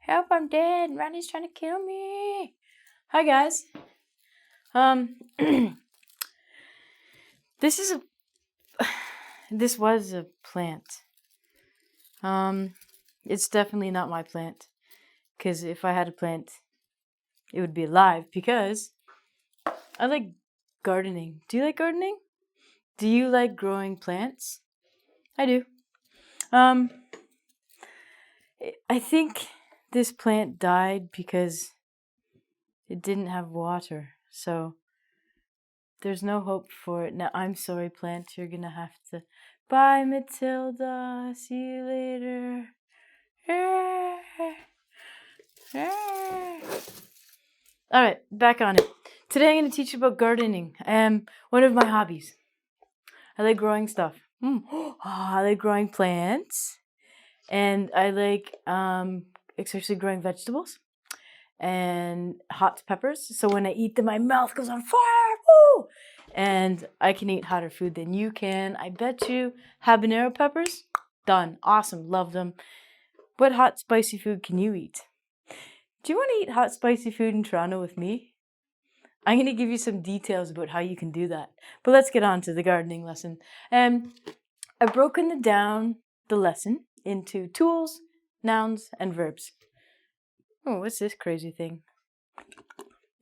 Help, I'm dead. Ronnie's trying to kill me. Hi, guys. This was a plant. It's definitely not my plant. Because if I had a plant, it would be alive. Because I like gardening. Do you like gardening? Do you like growing plants? I do. I think this plant died because it didn't have water. So there's no hope for it. Now, I'm sorry, plant. You're going to have to... Bye, Matilda. See you later. All right, back on it. Today I'm going to teach you about gardening. One of my hobbies. I like growing stuff. I like growing plants. And I like especially growing vegetables and hot peppers. So when I eat them, my mouth goes on fire. Woo! And I can eat hotter food than you can. I bet you. Habanero peppers, done. Awesome. Love them. What hot, spicy food can you eat? Do you want to eat hot, spicy food in Toronto with me? I'm going to give you some details about how you can do that. But let's get on to the gardening lesson. I've broken down the lesson into tools, nouns, and verbs. Oh, what's this crazy thing?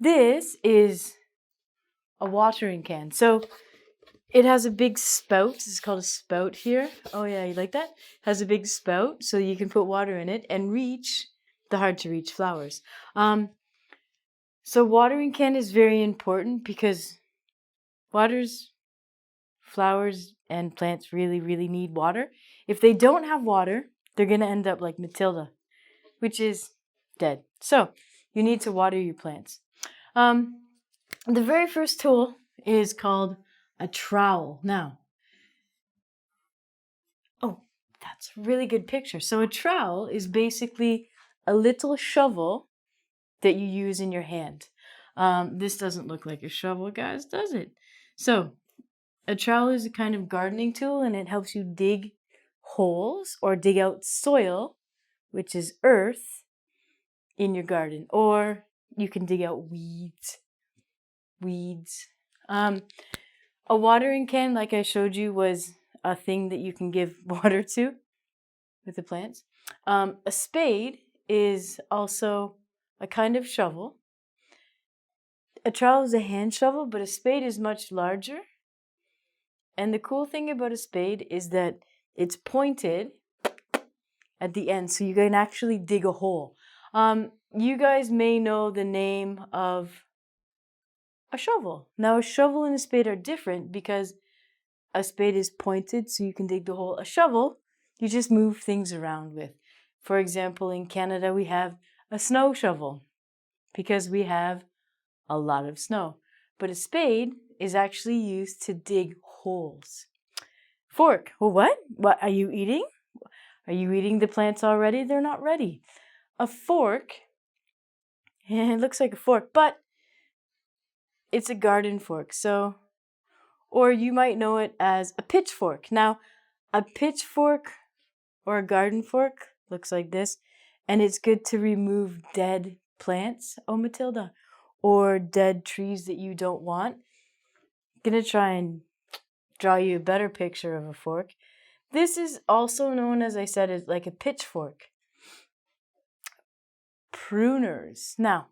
This is a watering can. So it has a big spout. This is called a spout here. Oh yeah, you like that? It has a big spout so you can put water in it and reach the hard to reach flowers. So watering can is very important because flowers and plants really, really need water. If they don't have water, they're going to end up like Matilda, which is dead. So you need to water your plants. The very first tool is called a trowel. Now, oh, that's a really good picture. So a trowel is basically a little shovel that you use in your hand. This doesn't look like a shovel, guys, does it? So a trowel is a kind of gardening tool, and it helps you dig holes or dig out soil, which is earth, in your garden. Or you can dig out weeds. A watering can, like I showed you, was a thing that you can give water to with the plants. A spade is also a kind of shovel. A trowel is a hand shovel, but a spade is much larger. And the cool thing about a spade is that it's pointed at the end, so you can actually dig a hole. You guys may know the name of a shovel. Now, a shovel and a spade are different because a spade is pointed, so you can dig the hole. A shovel, you just move things around with. For example, in Canada, we have a snow shovel because we have a lot of snow. But a spade is actually used to dig holes. Fork. Well, what? What are you eating? Are you eating the plants already? They're not ready. A fork, it looks like a fork, but it's a garden fork. So, or you might know it as a pitchfork. Now, a pitchfork or a garden fork looks like this, and it's good to remove dead plants. Oh, Matilda. Or dead trees that you don't want. I'm going to try and draw you a better picture of a fork. This is also known, as I said, as like a pitchfork. Pruners. Now,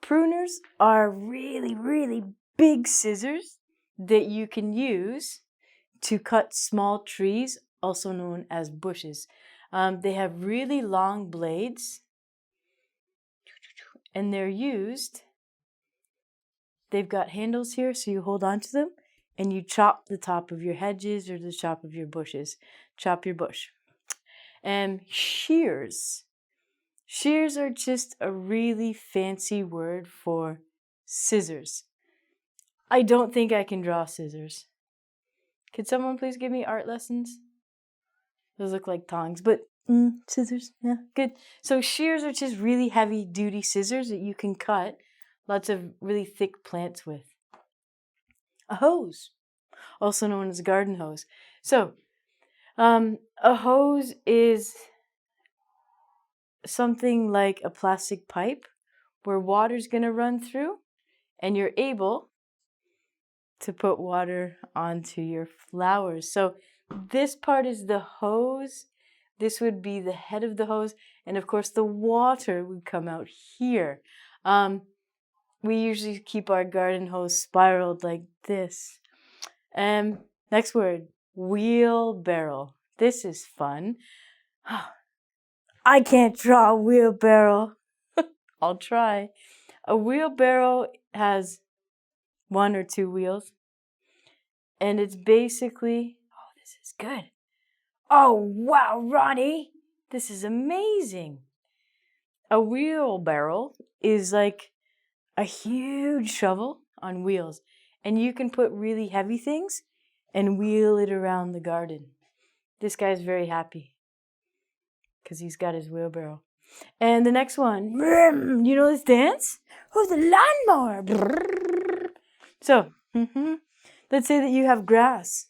pruners are really, really big scissors that you can use to cut small trees, also known as bushes. They have really long blades, and they've got handles here, so you hold on to them, and you chop the top of your hedges or the top of your bushes. Chop your bush. And shears. Shears are just a really fancy word for scissors. I don't think I can draw scissors. Could someone please give me art lessons? Those look like tongs, but scissors, yeah, good. So shears are just really heavy duty scissors that you can cut lots of really thick plants with. A hose, also known as a garden hose. So, a hose is something like a plastic pipe where water's going to run through, and you're able to put water onto your flowers. So this part is the hose. This would be the head of the hose. And of course, the water would come out here. We usually keep our garden hose spiraled like this. Next word, wheelbarrow. This is fun. I can't draw a wheelbarrow. I'll try. A wheelbarrow has 1 or 2 wheels. And it's basically, oh, this is good. Oh, wow, Ronnie, this is amazing. A wheelbarrow is like a huge shovel on wheels. And you can put really heavy things and wheel it around the garden. This guy's very happy because he's got his wheelbarrow. And the next one, you know this dance? Oh, the lawnmower. So, let's say that you have grass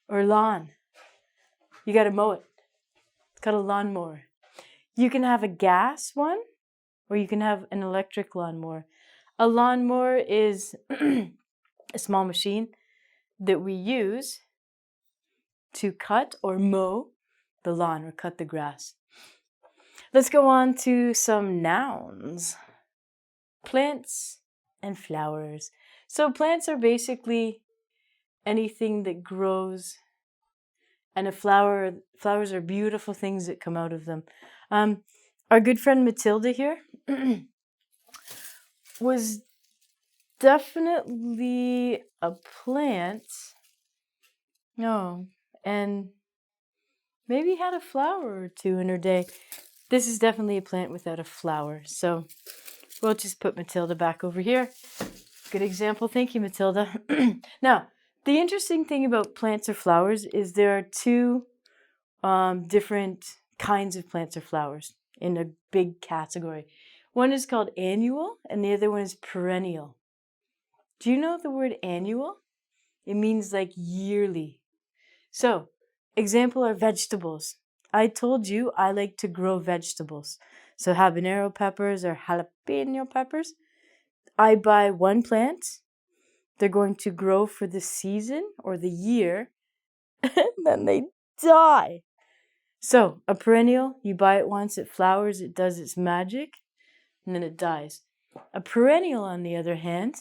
or lawn. You got to mow it. It's called a lawnmower. You can have a gas one, or you can have an electric lawnmower. A lawnmower is a small machine that we use to cut or mow the lawn or cut the grass. Let's go on to some nouns. Plants and flowers. So plants are basically anything that grows, and flowers are beautiful things that come out of them. Our good friend Matilda here was definitely a plant. No, and maybe had a flower or 2 in her day. This is definitely a plant without a flower. So we'll just put Matilda back over here. Good example. Thank you, Matilda. Now, the interesting thing about plants or flowers is there are 2 different kinds of plants or flowers in a big category. One is called annual and the other one is perennial. Do you know the word annual? It means like yearly. So, example are vegetables. I told you I like to grow vegetables. So habanero peppers or jalapeno peppers. I buy one plant. They're going to grow for the season or the year, and then they die. So a perennial, you buy it once, it flowers, it does its magic, and then it dies. A perennial, on the other hand,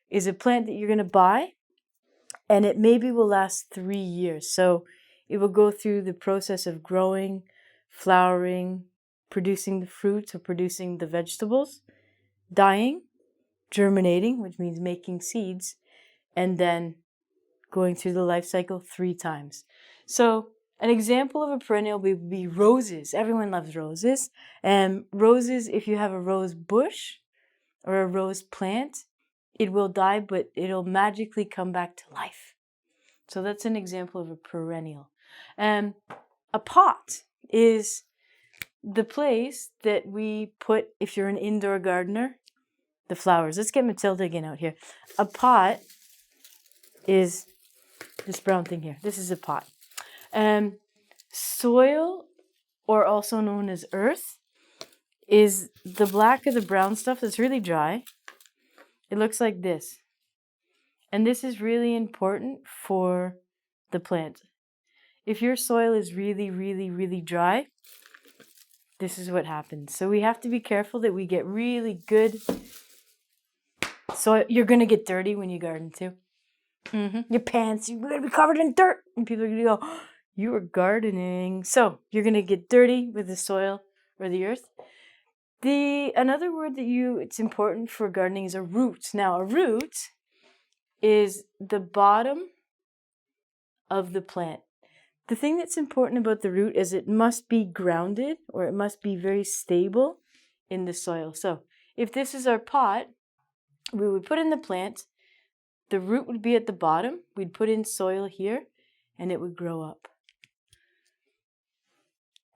is a plant that you're going to buy, and it maybe will last 3 years. So it will go through the process of growing, flowering, producing the fruits or producing the vegetables, dying, germinating, which means making seeds, and then going through the life cycle 3 times. So an example of a perennial would be roses. Everyone loves roses. And roses, if you have a rose bush or a rose plant, it will die, but it'll magically come back to life. So that's an example of a perennial. A pot is the place that we put, if you're an indoor gardener, the flowers. Let's get Matilda again out here. A pot is this brown thing here. This is a pot. Soil, or also known as earth, is the black or the brown stuff that's really dry. It looks like this. And this is really important for the plant. If your soil is really, really, really dry, this is what happens. So we have to be careful that we get really good soil. You're going to get dirty when you garden too. Your pants, you're going to be covered in dirt. And people are going to go, oh, you were gardening. So you're going to get dirty with the soil or the earth. Another word that it's important for gardening is a root. Now, a root is the bottom of the plant. The thing that's important about the root is it must be grounded, or it must be very stable in the soil. So if this is our pot, we would put in the plant, the root would be at the bottom, we'd put in soil here, and it would grow up.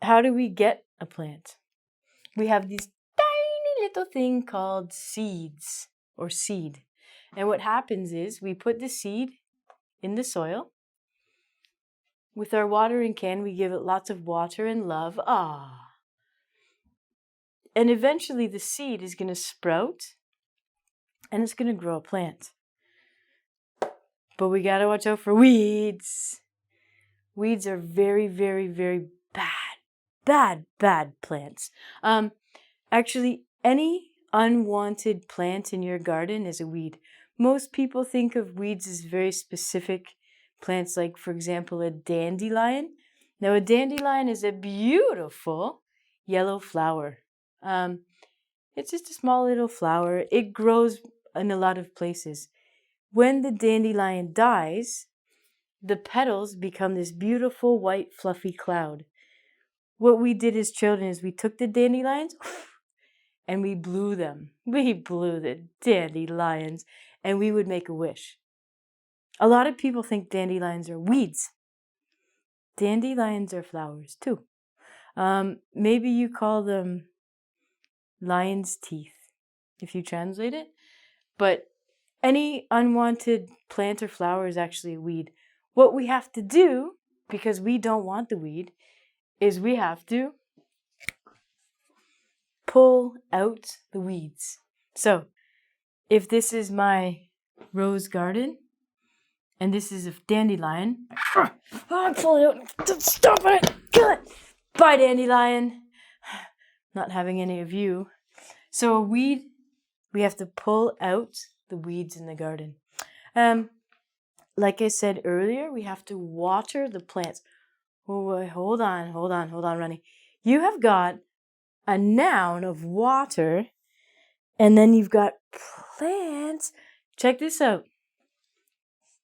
How do we get a plant? We have this tiny little thing called seeds, or seed. And what happens is we put the seed in the soil. With our watering can, we give it lots of water and love. And eventually the seed is going to sprout and it's going to grow a plant. But we got to watch out for weeds. Weeds are very, very, very bad plants. Actually, any unwanted plant in your garden is a weed. Most people think of weeds as very specific plants, like, for example, a dandelion. Now, a dandelion is a beautiful yellow flower. It's just a small little flower. It grows in a lot of places. When the dandelion dies, the petals become this beautiful white fluffy cloud. What we did as children is we took the dandelions and we blew them. We blew the dandelions and we would make a wish. A lot of people think dandelions are weeds. Dandelions are flowers too. Maybe you call them lion's teeth if you translate it. But any unwanted plant or flower is actually a weed. What we have to do, because we don't want the weed, is we have to pull out the weeds. So, if this is my rose garden, and this is a dandelion, pull it out, stop it, kill it, bye dandelion, not having any of you. So a weed, we have to pull out the weeds in the garden. Like I said earlier, we have to water the plants. Oh, hold on, Ronnie. You have got a noun of water, and then you've got plants. Check this out.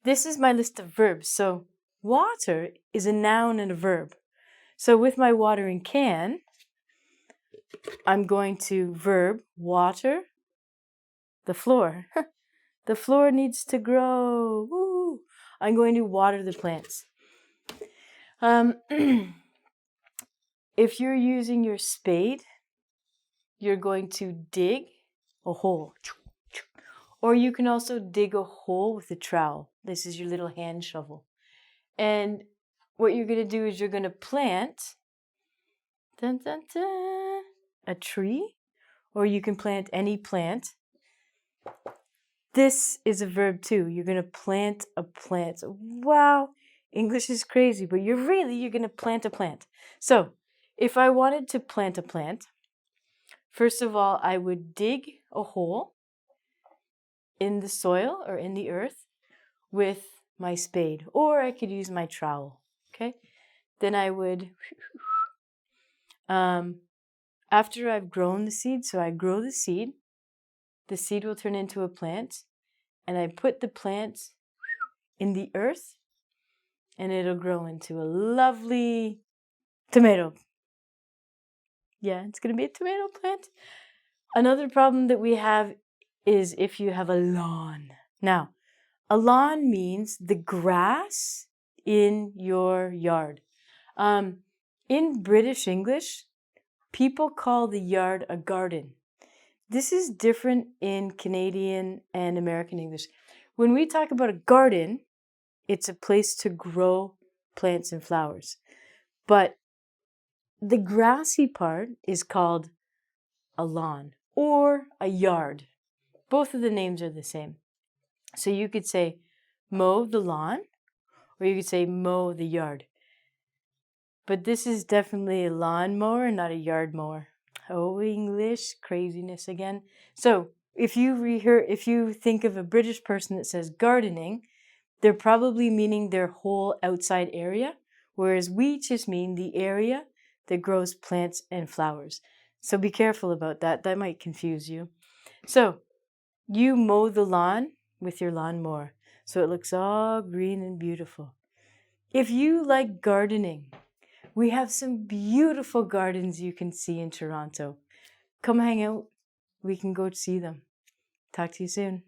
This is my list of verbs. So water is a noun and a verb. So with my watering can, I'm going to verb water the floor. The floor needs to grow. Woo! I'm going to water the plants. If you're using your spade, you're going to dig a hole. Or you can also dig a hole with a trowel. This is your little hand shovel. And what you're going to do is you're going to plant a tree, or you can plant any plant. This is a verb too. You're going to plant a plant. Wow, English is crazy, but you're going to plant a plant. So if I wanted to plant a plant, first of all, I would dig a hole in the soil or in the earth with my spade, or I could use my trowel. Okay. Then I would, after I've grown the seed, so I grow the seed will turn into a plant, and I put the plant in the earth, and it'll grow into a lovely tomato. Yeah, it's going to be a tomato plant. Another problem that we have is if you have a lawn. Now, a lawn means the grass in your yard. In British English, people call the yard a garden. This is different in Canadian and American English. When we talk about a garden, it's a place to grow plants and flowers. But the grassy part is called a lawn or a yard. Both of the names are the same. So you could say mow the lawn, or you could say mow the yard. But this is definitely a lawn mower, not a yard mower. Oh, English craziness again. So if you think of a British person that says gardening, they're probably meaning their whole outside area, whereas we just mean the area that grows plants and flowers. So be careful about that. That might confuse you. So you mow the lawn with your lawnmower, so it looks all green and beautiful. If you like gardening, we have some beautiful gardens you can see in Toronto. Come hang out. We can go see them. Talk to you soon.